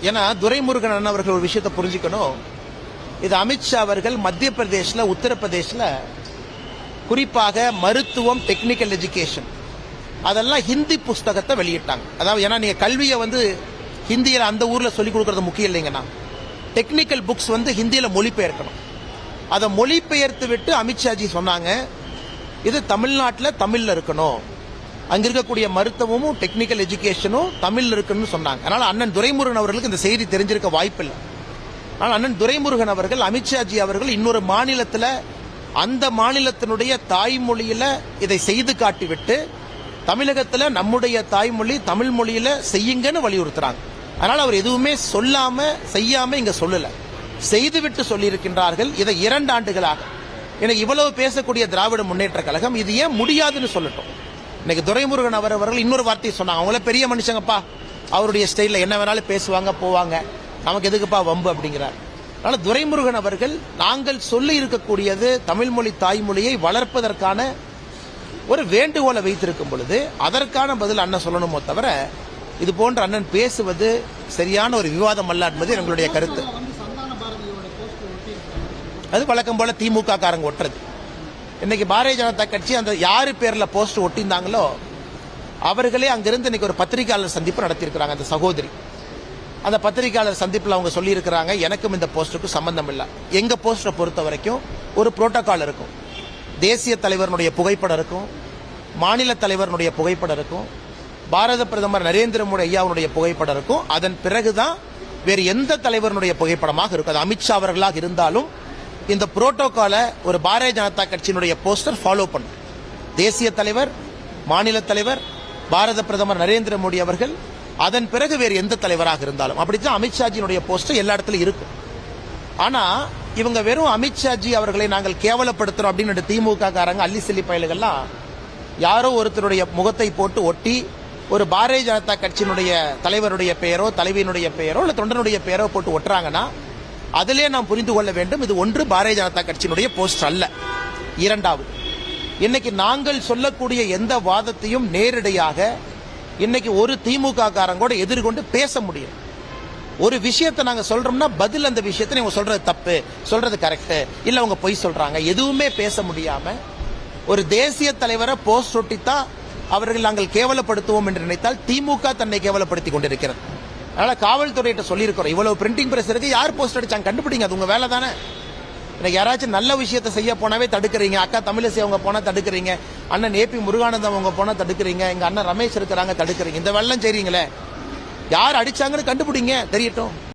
ஏன்னா துரைமுருகன் அவர்கள் ஒரு விஷயத்தை புரிஞ்சுக்கணும். இது அமித்ஷா அவர்கள் மத்திய பிரதேசில், உத்தரப்பிரதேசில் குறிப்பாக மருத்துவம், டெக்னிக்கல் எஜுகேஷன் அதெல்லாம் ஹிந்தி புஸ்தகத்தை வெளியிட்டாங்க. அதாவது ஏன்னா நீங்க கல்வியை ஹிந்தியில் அந்த ஊர்ல சொல்லிக் கொடுக்கறது முக்கியம் இல்லைங்கண்ணா. டெக்னிக்கல் புக்ஸ் ஹிந்தியில மொழிபெயர்க்கணும். அதை மொழிபெயர்த்து விட்டு அமித்ஷாஜி சொன்னாங்க, இது தமிழ்நாட்டில் தமிழ்ல இருக்கணும், அங்க இருக்கக்கூடிய மருத்துவமும் டெக்னிக்கல் எஜுகேஷனும் தமிழ்ல இருக்குன்னு சொன்னாங்க. அதனால அண்ணன் துரைமுருகன் அவர்களுக்கு இந்த செய்தி தெரிஞ்சிருக்க வாய்ப்பில்லை. ஆனால் அண்ணன் துரைமுருகன் அவர்கள், அமித்ஷாஜி அவர்கள் இன்னொரு மாநிலத்தில் அந்த மாநிலத்தினுடைய தாய்மொழியில இதை செய்து காட்டிவிட்டு தமிழகத்தில் நம்முடைய தாய்மொழி தமிழ் மொழியில செய்யுங்கன்னு வலியுறுத்துறாங்க. அதனால அவர் எதுவுமே சொல்லாம செய்யாம இங்க சொல்லல, செய்துவிட்டு சொல்லியிருக்கின்றார்கள். இதை 2 ஆண்டுகளாக எனக்கு இவ்வளவு பேசக்கூடிய திராவிட முன்னேற்ற கழகம் இது ஏன் முடியாதுன்னு சொல்லட்டும். இன்னைக்கு துரைமுருகன் அவர்கள் இன்னொரு வார்த்தையை சொன்னாங்க, அவங்கள பெரிய மனுஷங்கப்பா, அவருடைய ஸ்டைல என்ன வேணாலும் பேசுவாங்க போவாங்க, நமக்கு எதுக்குப்பா வம்பு அப்படிங்கிறார். அதனால துரைமுருகன் அவர்கள் நாங்கள் சொல்லி இருக்கக்கூடியது தமிழ் மொழி தாய்மொழியை வளர்ப்பதற்கான ஒரு வேண்டுகோளை வைத்திருக்கும் பொழுது அதற்கான பதில் அண்ணன் சொல்லணுமோ தவிர இது போன்ற அண்ணன் பேசுவது சரியான ஒரு விவாதம் அல்ல என்பது எங்களுடைய கருத்து. அது வழக்கம் போல திமுக காரங்க ஒட்டுறது. இன்னைக்கு பாரதிய ஜனதா கட்சி அந்த யாரு பேர்ல போஸ்ட் ஒட்டியிருந்தாங்களோ அவர்களே அங்கிருந்து இன்னைக்கு ஒரு பத்திரிகையாளர் சந்திப்பு நடத்தியிருக்கிறாங்க. அந்த சகோதரி அந்த பத்திரிகையாளர் சந்திப்பில் அவங்க சொல்லி இருக்கிறாங்க, எனக்கும் இந்த போஸ்டுக்கும் சம்பந்தம் இல்லை. எங்க போஸ்டரை பொறுத்த வரைக்கும் ஒரு புரோட்டோகால் இருக்கும். தேசிய தலைவருடைய புகைப்படம் இருக்கும், மாநில தலைவருடைய புகைப்படம் இருக்கும், பாரத பிரதமர் நரேந்திர மோடி ஐயாவுடைய புகைப்படம் இருக்கும். அதன் பிறகுதான் வேறு எந்த தலைவருடைய புகைப்படமாக இருக்கும். அது அமித்ஷா அவர்களாக இருந்தாலும் இந்த புரோட்டோகாலை ஒரு பாரதிய ஜனதா கட்சியினுடைய போஸ்டர் ஃபாலோ பண்ணும். தேசிய தலைவர், மாநில தலைவர், பாரத பிரதமர் நரேந்திர மோடி அவர்கள், அதன் பிறகு வேறு எந்த தலைவராக இருந்தாலும் அப்படித்தான் அமித்ஷாஜியினுடைய போஸ்டர் எல்லா இடத்துலையும் இருக்கும். ஆனா இவங்க வெறும் அமித்ஷாஜி அவர்களை நாங்கள் கேவலப்படுத்துறோம் அப்படின்னு திமுக காரங்க அள்ளி சில்லி பயல்கள்லாம் யாரோ ஒருத்தருடைய முகத்தை போட்டு ஒட்டி ஒரு பாரதிய ஜனதா கட்சியினுடைய தலைவருடைய பெயரோ தலைவியினுடைய பெயரோ இல்ல தொண்டனுடைய பெயரோ போட்டு ஒட்டுறாங்கன்னா அதிலே நாம் புரிந்து கொள்ள வேண்டும், இது ஒன்று பாரதிய ஜனதா கட்சியினுடைய போஸ்டர் அல்ல. இரண்டாவது, இன்னைக்கு நாங்கள் சொல்லக்கூடிய எந்த வாதத்தையும் நேரடியாக இன்னைக்கு ஒரு திமுக காரங்கூட எதிர்கொண்டு பேச முடியும். ஒரு விஷயத்தை நாங்க சொல்றோம்னா பதில் அந்த விஷயத்தை நீங்க சொல்றது தப்பு, சொல்றது கரெக்ட், இல்ல அவங்க பொய் சொல்றாங்க, எதுவுமே பேச முடியாம ஒரு தேசிய தலைவரை போஸ்ட் ஒட்டித்தான் அவர்கள் நாங்கள் கேவலப்படுத்துவோம் என்று நினைத்தால் திமுக தன்னை கேவலப்படுத்திக் கொண்டிருக்கிறது. அதனால காவல்துறையிட்ட சொல்லியிருக்கிறோம், இவ்வளவு பிரிண்டிங் பிரஸ் இருக்கு, யார் போஸ்ட் அடிச்சாங்க கண்டுபிடிங்க, அது உங்க வேலை தானே. எனக்கு யாராச்சும் நல்ல விஷயத்தை செய்ய போனாவே தடுக்கிறீங்க. அக்கா தமிழிசை அவங்க போனா தடுக்கிறீங்க, அண்ணன் ஏபி முருகானந்தம் அவங்க போனா தடுக்கிறீங்க, எங்க அண்ணன் ரமேஷ் இருக்கிறாங்க தடுக்கிறீங்க. இந்த வெள்ளம் செய்றீங்களே, யார் அடிச்சாங்கன்னு கண்டுபிடிங்க, தெரியட்டும்.